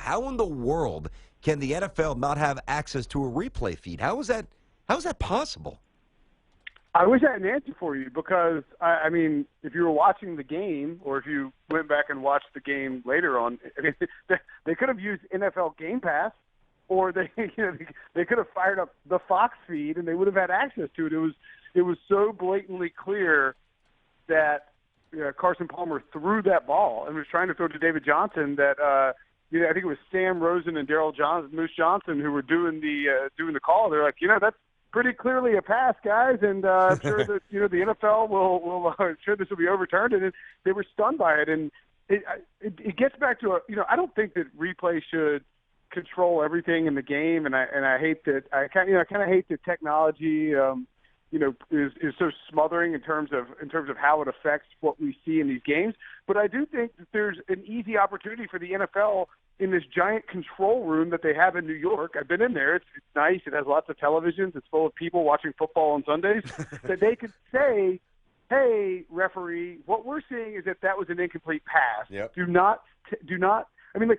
How in the world can the NFL not have access to a replay feed? How is that possible? I wish I had an answer for you because, I mean, if you were watching the game or if you went back and watched the game later on, I mean, they could have used NFL Game Pass or they could have fired up the Fox feed and they would have had access to it. It was so blatantly clear that Carson Palmer threw that ball and was trying to throw to David Johnson that I think it was Sam Rosen and Moose Johnson who were doing the call. They're like, that's pretty clearly a pass, guys, and I'm sure that the NFL will I'm sure this will be overturned. And they were stunned by it, and it gets back to I don't think that replay should control everything in the game, and I hate that I kind of hate that technology is so smothering in terms of how it affects what we see in these games. But I do think that there's an easy opportunity for the NFL in this giant control room that they have in New York. I've been in there. It's nice. It has lots of televisions. It's full of people watching football on Sundays. That they could say, hey, referee, what we're seeing is that was an incomplete pass. Yep. Do not. I mean,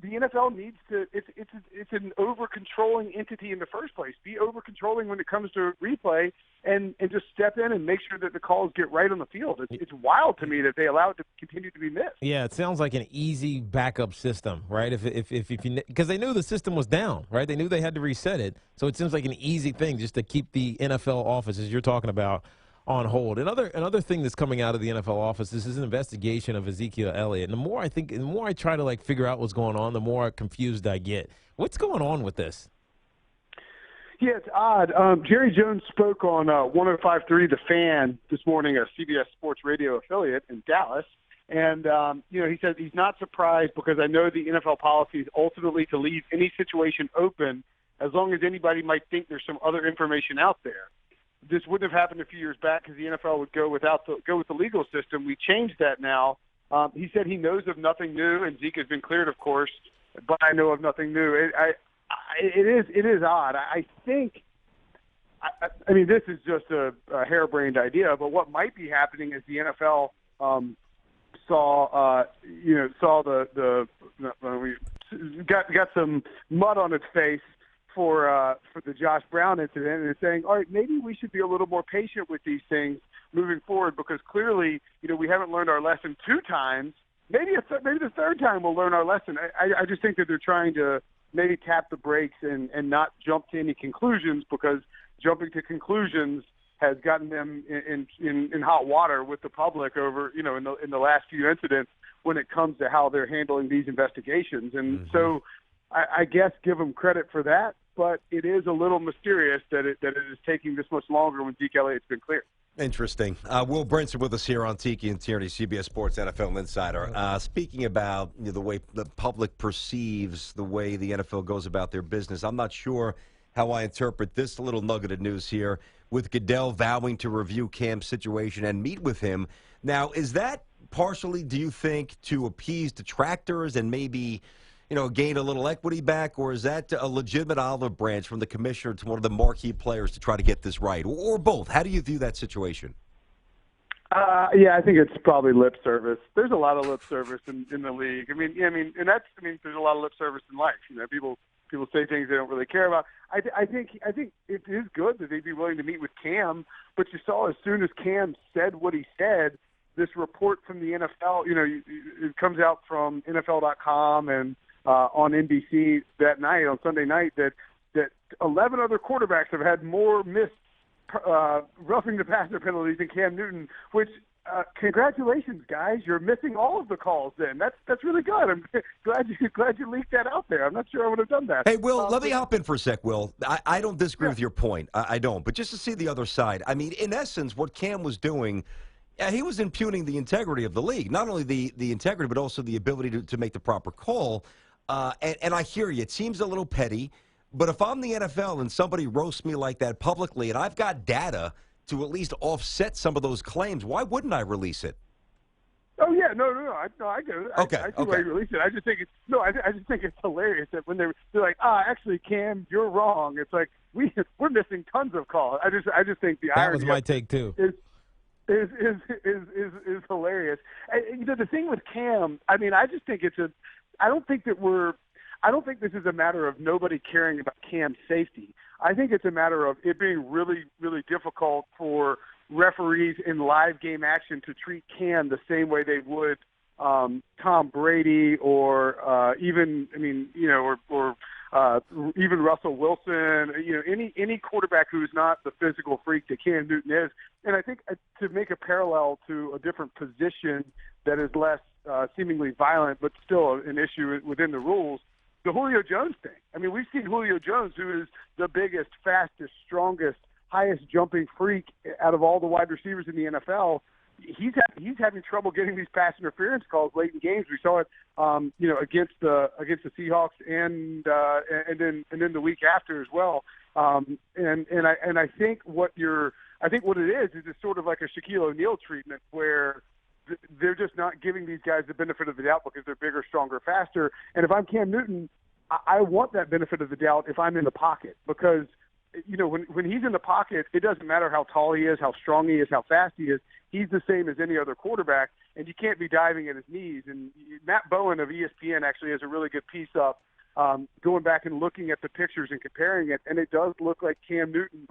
the NFL needs to. It's an over-controlling entity in the first place. Be over-controlling when it comes to replay, and just step in and make sure that the calls get right on the field. It's wild to me that they allow it to continue to be missed. Yeah, it sounds like an easy backup system, right? If you, because they knew the system was down, right? They knew they had to reset it, so it seems like an easy thing just to keep the NFL offices you're talking about on hold. Another thing that's coming out of the NFL office, this is an investigation of Ezekiel Elliott. And the more I try to figure out what's going on, the more confused I get. What's going on with this? Yeah, it's odd. Jerry Jones spoke on 105.3 The Fan this morning, a CBS Sports Radio affiliate in Dallas. And, he said he's not surprised because I know the NFL policy is ultimately to leave any situation open as long as anybody might think there's some other information out there. This wouldn't have happened a few years back because the NFL would go with the legal system. We changed that now. He said he knows of nothing new, and Zeke has been cleared, of course, but I know of nothing new. It is odd. I think, I mean, this is just a harebrained idea, but what might be happening is the NFL saw got some mud on its face for the Josh Brown incident, and is saying, all right, maybe we should be a little more patient with these things moving forward because clearly, we haven't learned our lesson 2 times. Maybe the third time we'll learn our lesson. I just think that they're trying to maybe tap the brakes and not jump to any conclusions because jumping to conclusions has gotten them in hot water with the public over, in the last few incidents when it comes to how they're handling these investigations. And so I guess give them credit for that, but it is a little mysterious that it is taking this much longer when Zeke Elliott's been cleared. Interesting. Will Brinson with us here on Tiki and Tierney, CBS Sports NFL Insider. Speaking about the way the public perceives the way the NFL goes about their business, I'm not sure how I interpret this little nugget of news here with Goodell vowing to review Cam's situation and meet with him. Now, is that partially, do you think, to appease detractors and maybe gain a little equity back, or is that a legitimate olive branch from the commissioner to one of the marquee players to try to get this right, or both? How do you view that situation? Yeah, I think it's probably lip service. There's a lot of lip service in the league. There's a lot of lip service in life. People say things they don't really care about. I think it is good that they'd be willing to meet with Cam, but you saw as soon as Cam said what he said, this report from the NFL, it comes out from NFL.com and on NBC that night, on Sunday night, that 11 other quarterbacks have had more missed roughing the passer penalties than Cam Newton, which congratulations, guys. You're missing all of the calls then. That's really good. I'm glad you leaked that out there. I'm not sure I would have done that. Hey, Will, let me hop in for a sec, Will. I don't disagree with your point. I don't. But just to see the other side, I mean, in essence, what Cam was doing, he was impugning the integrity of the league. Not only the integrity, but also the ability to make the proper call. And I hear you. It seems a little petty. But if I'm the NFL and somebody roasts me like that publicly and I've got data to at least offset some of those claims, why wouldn't I release it? Oh yeah, no, I get it. Okay, I see why you release it. I just think it's hilarious that when they're like, actually, Cam, you're wrong. It's like we're missing tons of calls. I just think the irony that was my take too. Is hilarious. And, the thing with Cam, I mean, I just think I don't think that I don't think this is a matter of nobody caring about Cam's safety. I think it's a matter of it being really, really difficult for referees in live game action to treat Cam the same way they would Tom Brady or even even Russell Wilson, any quarterback who is not the physical freak that Cam Newton is. And I think to make a parallel to a different position that is less seemingly violent but still an issue within the rules, the Julio Jones thing. I mean, we've seen Julio Jones, who is the biggest, fastest, strongest, highest jumping freak out of all the wide receivers in the NFL. He's having trouble getting these pass interference calls late in games. We saw it, against the Seahawks and then the week after as well. I think what it is it's sort of like a Shaquille O'Neal treatment where they're just not giving these guys the benefit of the doubt because they're bigger, stronger, faster. And if I'm Cam Newton, I want that benefit of the doubt if I'm in the pocket because, when he's in the pocket, it doesn't matter how tall he is, how strong he is, how fast he is. He's the same as any other quarterback, and you can't be diving at his knees. And Matt Bowen of ESPN actually has a really good piece up going back and looking at the pictures and comparing it, and it does look like Cam Newton,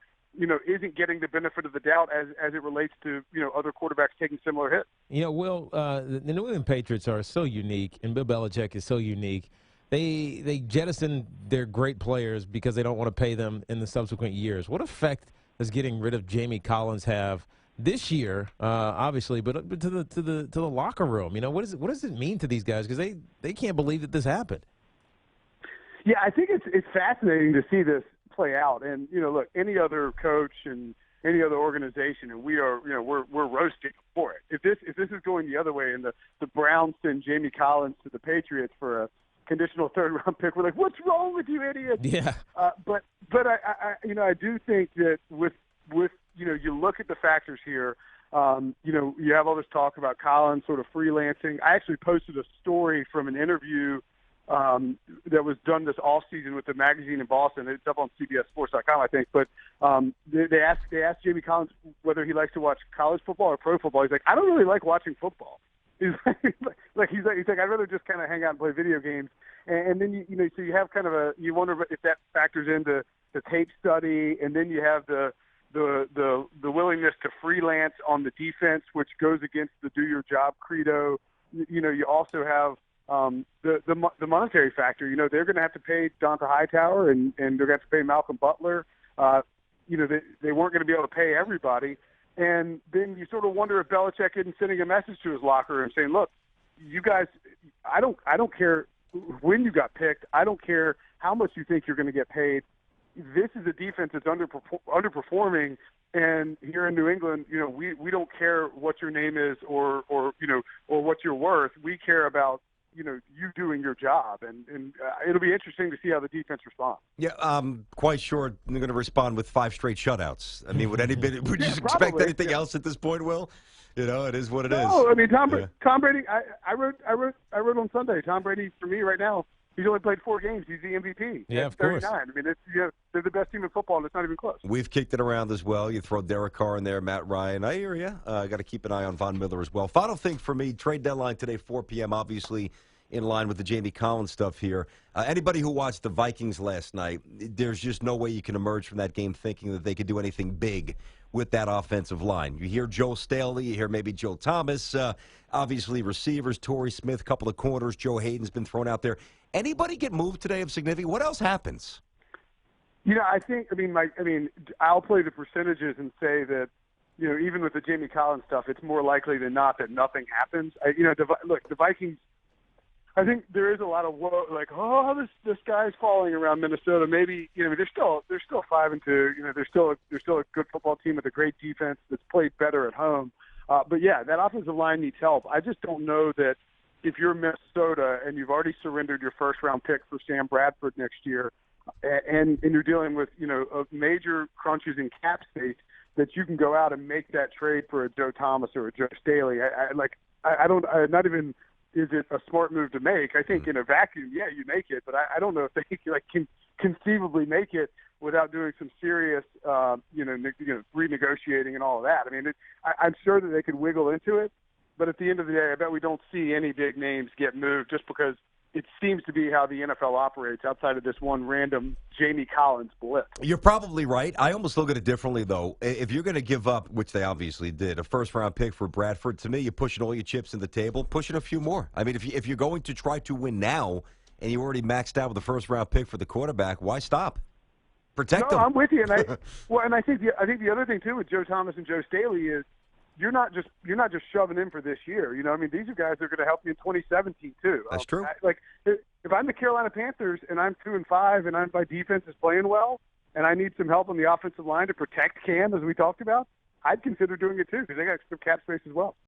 isn't getting the benefit of the doubt as it relates to, other quarterbacks taking similar hits. Will, the New England Patriots are so unique, and Bill Belichick is so unique. They jettison their great players because they don't want to pay them in the subsequent years. What effect does getting rid of Jamie Collins have this year, obviously, but to the locker room? What does it mean to these guys? Because they can't believe that this happened. Yeah, I think it's fascinating to see this play out. And look, any other coach and any other organization, and we're roasting for it. If this is going the other way, and the Browns send Jamie Collins to the Patriots for a conditional third-round pick, we're like, what's wrong with you, idiots? Yeah. But I do think that with you look at the factors here. You have all this talk about Collins sort of freelancing. I actually posted a story from an interview that was done this offseason with the magazine in Boston. It's up on CBSSports.com, I think. But they asked Jamie Collins whether he likes to watch college football or pro football. He's like, I don't really like watching football. He's like, I'd rather just kind of hang out and play video games. And then so you have kind of you wonder if that factors into the tape study, and then you have the willingness to freelance on the defense, which goes against the do your job credo. You also have the monetary factor. They're going to have to pay Donta Hightower and they're going to have to pay Malcolm Butler. They weren't going to be able to pay everybody. And then you sort of wonder if Belichick isn't sending a message to his locker and saying, look, you guys, I don't care when you got picked. I don't care how much you think you're going to get paid. This is a defense that's underperforming, and here in New England, we don't care what your name is or what you're worth. We care about you doing your job, and it'll be interesting to see how the defense responds. Yeah, I'm quite sure they're going to respond with 5 straight shutouts. I mean, would you expect anything else at this point, Will? It is what it is. No, I mean Tom Brady. I wrote on Sunday. Tom Brady, for me right now, he's only played 4 games. He's the MVP. Yeah, of course. 39. I mean, they're the best team in football, and it's not even close. We've kicked it around as well. You throw Derek Carr in there, Matt Ryan. I hear you. Got to keep an eye on Von Miller as well. Final thing for me, trade deadline today, 4 p.m., obviously in line with the Jamie Collins stuff here. Anybody who watched the Vikings last night, there's just no way you can emerge from that game thinking that they could do anything big with that offensive line. You hear Joe Staley, you hear maybe Joe Thomas, obviously receivers, Torrey Smith, couple of corners, Joe Hayden's been thrown out there. Anybody get moved today of significance? What else happens? I think, I'll play the percentages and say that, even with the Jamie Collins stuff, it's more likely than not that nothing happens. The Vikings, I think there is a lot of this guy's falling around Minnesota. Maybe they're still 5-2. They're still a good football team with a great defense that's played better at home. But yeah, that offensive line needs help. I just don't know that if you're Minnesota and you've already surrendered your first-round pick for Sam Bradford next year, and you're dealing with major crunches in cap space, that you can go out and make that trade for a Joe Thomas or a Joe Staley. Not even. Is it a smart move to make? I think in a vacuum, yeah, you make it, but I don't know if they can conceivably make it without doing some serious, renegotiating and all of that. I mean, I'm sure that they could wiggle into it, but at the end of the day, I bet we don't see any big names get moved just because it seems to be how the NFL operates outside of this one random Jamie Collins blip. You're probably right. I almost look at it differently, though. If you're going to give up, which they obviously did, a first-round pick for Bradford, to me, you're pushing all your chips in the table, pushing a few more. I mean, if you're going to try to win now and you already maxed out with a first-round pick for the quarterback, why stop? Protect them. I'm with you, and I think the other thing too with Joe Thomas and Joe Staley is you're not just shoving in for this year. You know, I mean, these are guys that are going to help you in 2017 too. That's true. If I'm the Carolina Panthers and I'm 2-5 and my defense is playing well and I need some help on the offensive line to protect Cam, as we talked about, I'd consider doing it too because they got some cap space as well.